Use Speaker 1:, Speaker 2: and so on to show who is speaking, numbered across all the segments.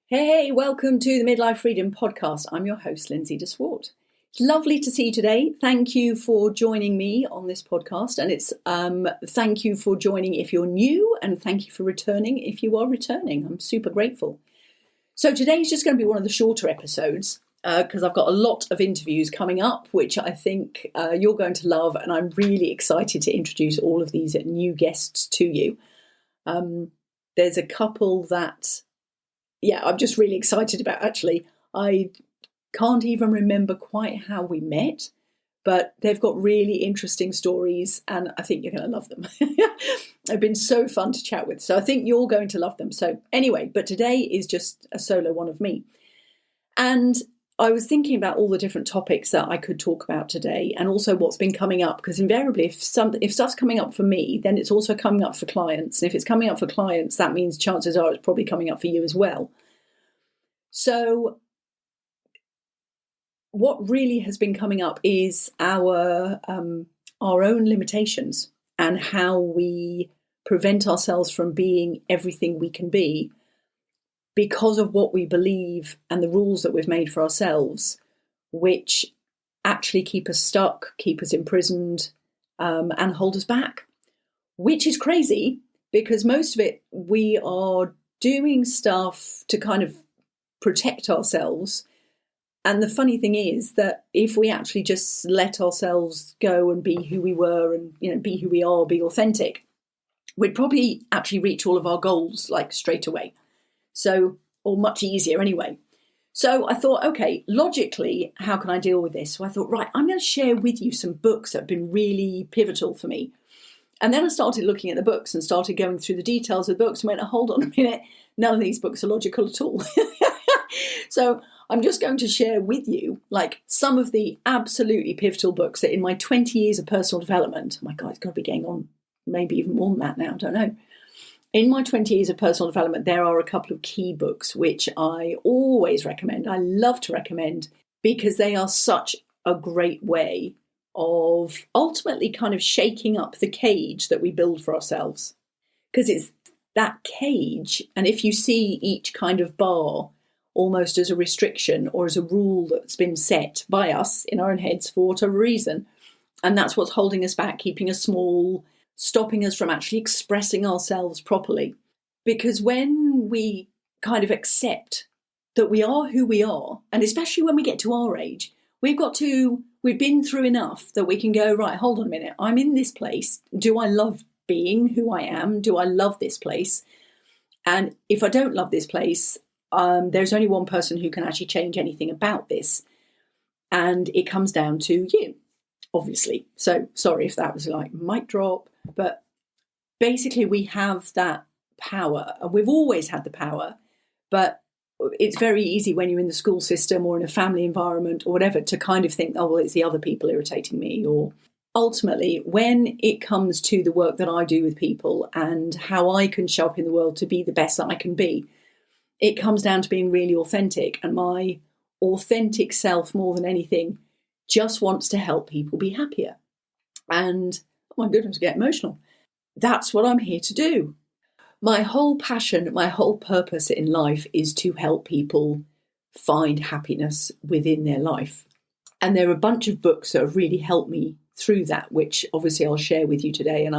Speaker 1: Hey, welcome to the Midlife Freedom Podcast. I'm your host, Lindsay de Swart. It's lovely to see you today. Thank you for joining me on this podcast. And it's thank you for joining if you're new, and thank you for returning if you are returning. I'm super grateful. So today's just going to be one of the shorter episodes because I've got a lot of interviews coming up, which I think you're going to love. And I'm really excited to introduce all of these new guests to you. There's a couple that I'm just really excited about. Actually, I can't even remember quite how we met, but they've got really interesting stories and I think you're going to love them. They've been so fun to chat with. So I think you're going to love them. So anyway, but today is just a solo one of me. And I was thinking about all the different topics that I could talk about today and also what's been coming up, because invariably if stuff's coming up for me, then it's also coming up for clients. And if it's coming up for clients, that means chances are it's probably coming up for you as well. So what really has been coming up is our own limitations and how we prevent ourselves from being everything we can be because of what we believe and the rules that we've made for ourselves, which actually keep us stuck, keep us imprisoned, and hold us back, which is crazy because most of it we are doing stuff to kind of protect ourselves. And the funny thing is that if we actually just let ourselves go and be who we were and, be who we are, be authentic, we'd probably actually reach all of our goals like straight away. So, or much easier anyway. So I thought, okay, logically, how can I deal with this? So I thought, right, I'm going to share with you some books that have been really pivotal for me. And then I started looking at the books and started going through the details of the books and went, hold on a minute, none of these books are logical at all. So I'm just going to share with you like some of the absolutely pivotal books that in my 20 years of personal development, oh my God, it's got to be getting on maybe even more than that now, I don't know. In my 20 years of personal development, there are a couple of key books which I always recommend. I love to recommend because they are such a great way of ultimately kind of shaking up the cage that we build for ourselves. Because it's that cage, and if you see each kind of bar almost as a restriction or as a rule that's been set by us in our own heads for whatever reason, and that's what's holding us back, keeping us small, stopping us from actually expressing ourselves properly. Because when we kind of accept that we are who we are, and especially when we get to our age, we've been through enough that we can go, right, hold on a minute, I'm in this place. Do I love being who I am? Do I love this place? And if I don't love this place, there's only one person who can actually change anything about this. And it comes down to you, obviously. So sorry if that was like mic drop, but basically we have that power, and we've always had the power, but it's very easy when you're in the school system or in a family environment or whatever to kind of think, oh, well, it's the other people irritating me. Or ultimately, when it comes to the work that I do with people and how I can show up in the world to be the best that I can be, it comes down to being really authentic. And my authentic self, more than anything, just wants to help people be happier. And oh my goodness, I get emotional. That's what I'm here to do. My whole passion, my whole purpose in life is to help people find happiness within their life. And there are a bunch of books that have really helped me through that, which obviously I'll share with you today. And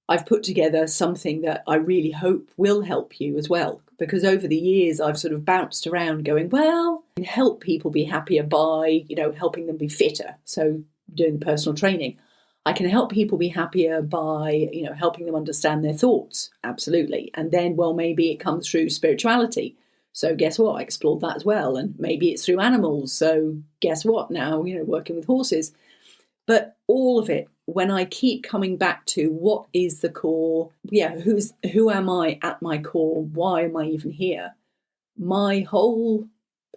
Speaker 1: I've put together something that I really hope will help you as well. Because over the years, I've sort of bounced around going, well, I can help people be happier by, helping them be fitter. So doing the personal training. I can help people be happier by, helping them understand their thoughts. Absolutely. And then, well, maybe it comes through spirituality. So guess what? I explored that as well. And maybe it's through animals. So guess what? Now, working with horses. But all of it, when I keep coming back to what is the core, who am I at my core? Why am I even here? My whole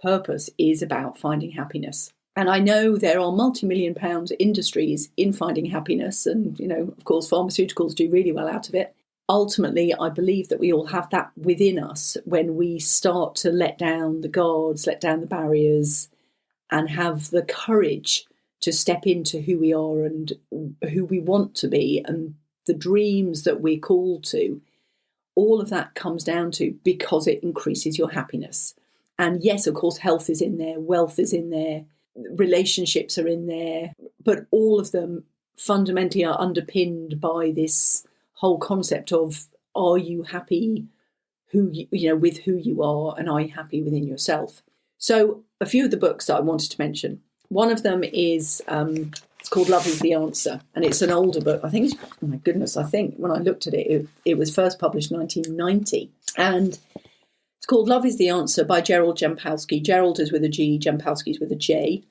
Speaker 1: purpose is about finding happiness. And I know there are multi-million-pound industries in finding happiness. And, of course, pharmaceuticals do really well out of it. Ultimately, I believe that we all have that within us when we start to let down the guards, let down the barriers, and have the courage to step into who we are and who we want to be and the dreams that we're called to. all of that comes down to because it increases your happiness. And yes, of course, health is in there, wealth is in there, relationships are in there, but all of them fundamentally are underpinned by this whole concept of, are you happy with who you are, and are you happy within yourself? So a few of the books that I wanted to mention, one of them is it's called Love is the Answer, and it's an older book. I think I think when I looked at it, it was first published in 1990, and it's called Love is the Answer by Gerald Jampolsky. Gerald is with a G, Jampolsky is with a J,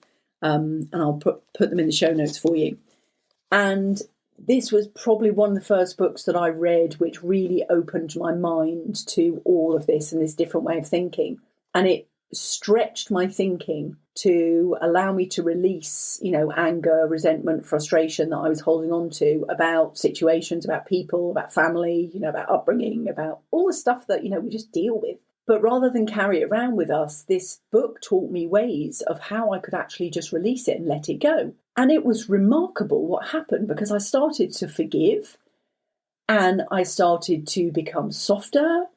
Speaker 1: and I'll put them in the show notes for you. And this was probably one of the first books that I read which really opened my mind to all of this and this different way of thinking. And it stretched my thinking to allow me to release, anger, resentment, frustration that I was holding on to about situations, about people, about family, about upbringing, about all the stuff that, we just deal with. But rather than carry it around with us, this book taught me ways of how I could actually just release it and let it go. And it was remarkable what happened, because I started to forgive and I started to become softer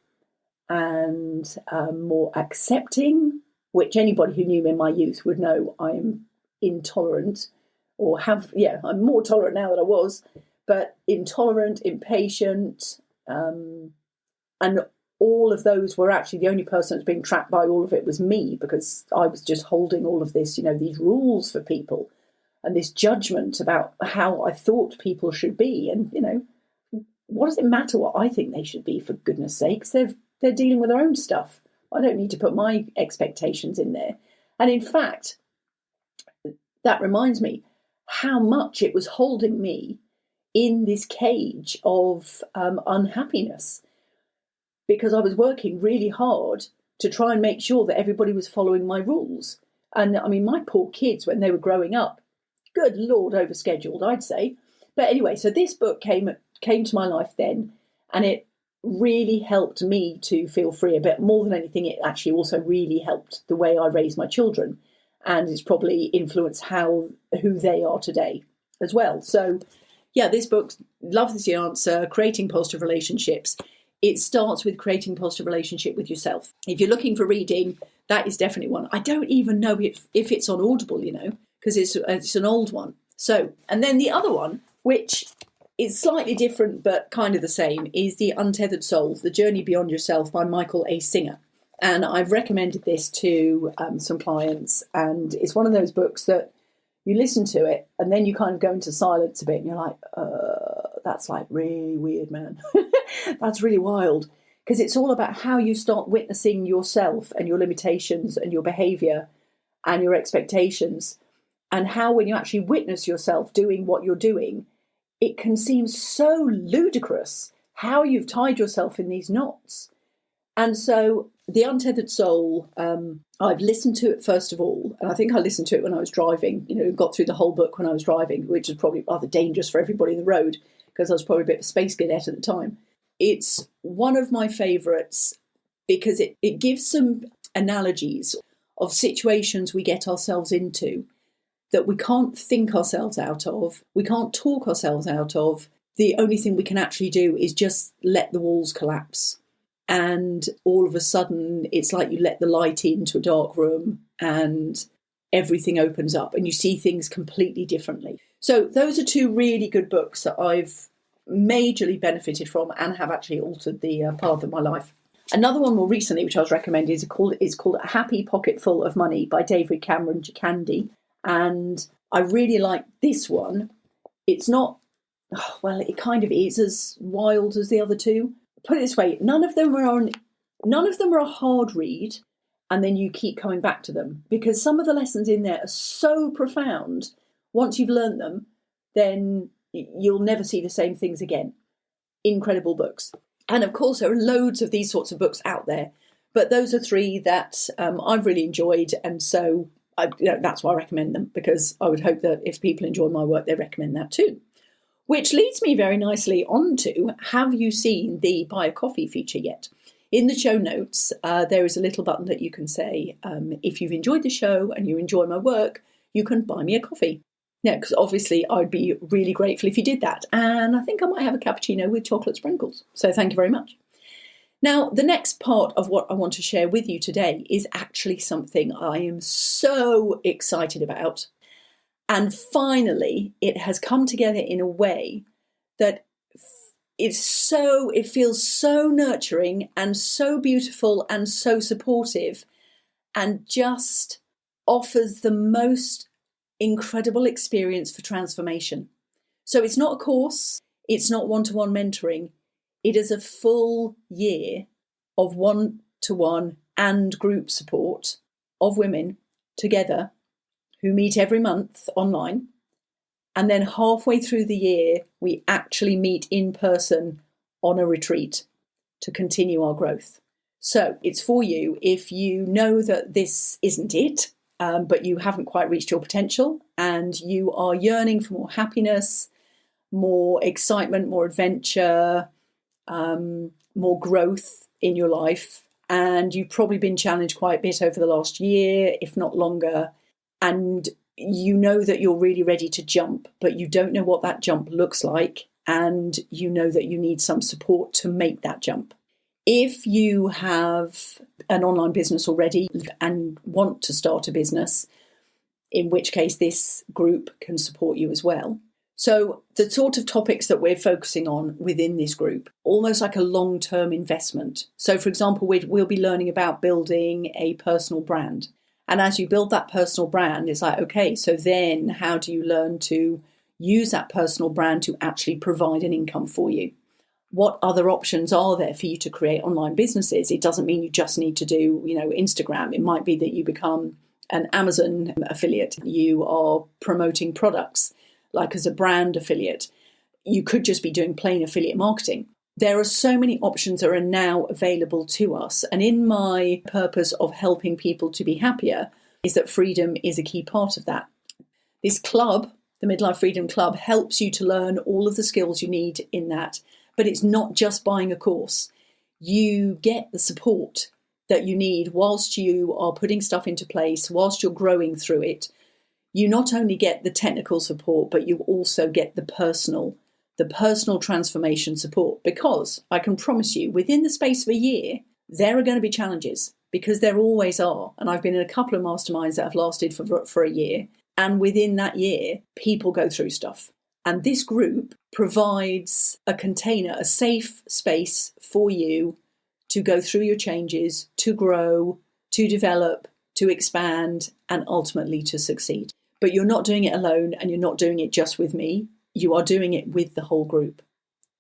Speaker 1: and more accepting, which anybody who knew me in my youth would know I'm intolerant, I'm more tolerant now than I was, but intolerant, impatient, and all of those were actually the only person that's being trapped by all of it was me, because I was just holding all of this, these rules for people and this judgment about how I thought people should be. And, what does it matter what I think they should be, for goodness sakes? They're dealing with their own stuff. I don't need to put my expectations in there. And in fact, that reminds me how much it was holding me in this cage of unhappiness, because I was working really hard to try and make sure that everybody was following my rules. And I mean, my poor kids, when they were growing up, good Lord, overscheduled, I'd say. But anyway, so this book came to my life then, and it really helped me to feel free a bit. More than anything, it actually also really helped the way I raise my children, and it's probably influenced who they are today as well. So yeah, this book, Love is the Answer, Creating Positive Relationships. It starts with creating a positive relationship with yourself. If you're looking for reading, that is definitely one. I don't even know if it's on Audible, because it's an old one. So, and then the other one, which is slightly different but kind of the same, is The Untethered Soul, The Journey Beyond Yourself by Michael A. Singer. And I've recommended this to some clients, and it's one of those books that you listen to it and then you kind of go into silence a bit and you're like, that's like really weird, man. That's really wild. Because it's all about how you start witnessing yourself and your limitations and your behaviour and your expectations, and how when you actually witness yourself doing what you're doing, it can seem so ludicrous how you've tied yourself in these knots. And so The Untethered Soul, I've listened to it first of all, and I think I listened to it when I was driving, got through the whole book when I was driving, which is probably rather dangerous for everybody in the road, because I was probably a bit of a space cadet at the time. It's one of my favourites because it gives some analogies of situations we get ourselves into that we can't think ourselves out of, we can't talk ourselves out of. The only thing we can actually do is just let the walls collapse. And all of a sudden, it's like you let the light into a dark room and everything opens up and you see things completely differently. So those are two really good books that I've majorly benefited from and have actually altered the path of my life. Another one more recently, which I was recommended, is called A Happy Pocket Full of Money by David Cameron Gicandi. And I really like this one. It's not, it kind of is as wild as the other two. Put it this way, none of them are a hard read, and then you keep coming back to them, because some of the lessons in there are so profound. Once you've learned them, then you'll never see the same things again. Incredible books. And of course, there are loads of these sorts of books out there, but those are three that I've really enjoyed, and so that's why I recommend them, because I would hope that if people enjoy my work, they recommend that too. Which leads me very nicely on to, have you seen the Buy a Coffee feature yet? In the show notes, there is a little button that you can say, if you've enjoyed the show and you enjoy my work, you can buy me a coffee. Yeah, because obviously I'd be really grateful if you did that. And I think I might have a cappuccino with chocolate sprinkles. So thank you very much. Now, the next part of what I want to share with you today is actually something I am so excited about. And finally, it has come together in a way that it feels so nurturing and so beautiful and so supportive, and just offers the most incredible experience for transformation. So it's not a course, it's not one-to-one mentoring. It is a full year of one-to-one and group support of women together who meet every month online. And then halfway through the year, we actually meet in person on a retreat to continue our growth. So it's for you if you know that this isn't it, but you haven't quite reached your potential and you are yearning for more happiness, more excitement, more adventure, more growth in your life, and you've probably been challenged quite a bit over the last year, if not longer, and you know that you're really ready to jump, but you don't know what that jump looks like, and you know that you need some support to make that jump. If you have an online business already and want to start a business, in which case this group can support you as well. So the sort of topics that we're focusing on within this group, almost like a long-term investment. So for example, we'll be learning about building a personal brand. And as you build that personal brand, it's like, okay, so then how do you learn to use that personal brand to actually provide an income for you? What other options are there for you to create online businesses? It doesn't mean you just need to do, Instagram. It might be that you become an Amazon affiliate. You are promoting products, like as a brand affiliate. You could just be doing plain affiliate marketing. There are so many options that are now available to us. And in my purpose of helping people to be happier is that freedom is a key part of that. This club, the Midlife Freedom Club, helps you to learn all of the skills you need in that. But it's not just buying a course. You get the support that you need whilst you are putting stuff into place, whilst you're growing through it. You not only get the technical support, but you also get the personal transformation support, because I can promise you within the space of a year, there are going to be challenges, because there always are. And I've been in a couple of masterminds that have lasted for a year. And within that year, people go through stuff. And this group provides a container, a safe space for you to go through your changes, to grow, to develop, to expand, and ultimately to succeed. But you're not doing it alone, and you're not doing it just with me. You are doing it with the whole group.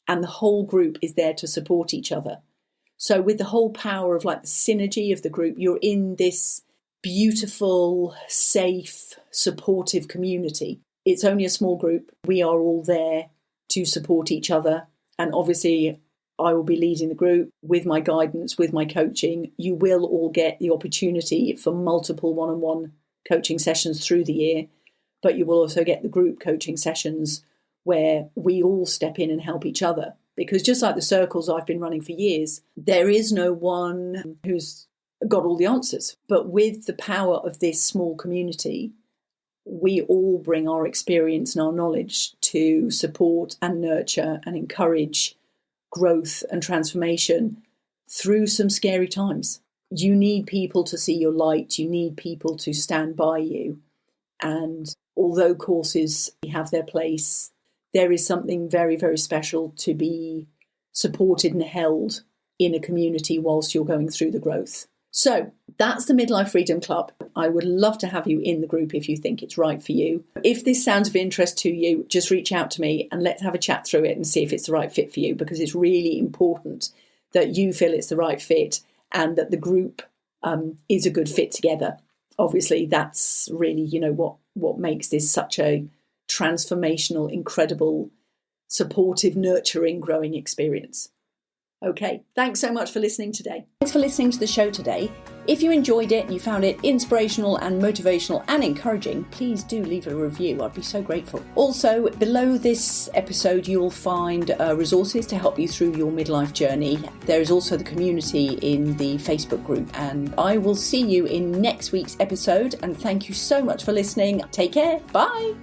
Speaker 1: And the whole group is there to support each other. So with the whole power of like the synergy of the group, you're in this beautiful, safe, supportive community. It's only a small group. We are all there to support each other. And obviously, I will be leading the group with my guidance, with my coaching. You will all get the opportunity for multiple one-on-one coaching sessions through the year, but you will also get the group coaching sessions where we all step in and help each other. Because just like the circles I've been running for years, there is no one who's got all the answers. But with the power of this small community, we all bring our experience and our knowledge to support and nurture and encourage growth and transformation through some scary times. You need people to see your light. You need people to stand by you. And although courses have their place, there is something very, very special to be supported and held in a community whilst you're going through the growth. So that's the Midlife Freedom Club. I would love to have you in the group if you think it's right for you. If this sounds of interest to you, just reach out to me and let's have a chat through it and see if it's the right fit for you, because it's really important that you feel it's the right fit and that the group is a good fit together. Obviously, that's really, what makes this such a transformational, incredible, supportive, nurturing, growing experience. Okay, thanks so much for listening today. Thanks for listening to the show today. If you enjoyed it and you found it inspirational and motivational and encouraging, please do leave a review. I'd be so grateful. Also, below this episode, you'll find resources to help you through your midlife journey. There is also the community in the Facebook group. And I will see you in next week's episode. And thank you so much for listening. Take care. Bye.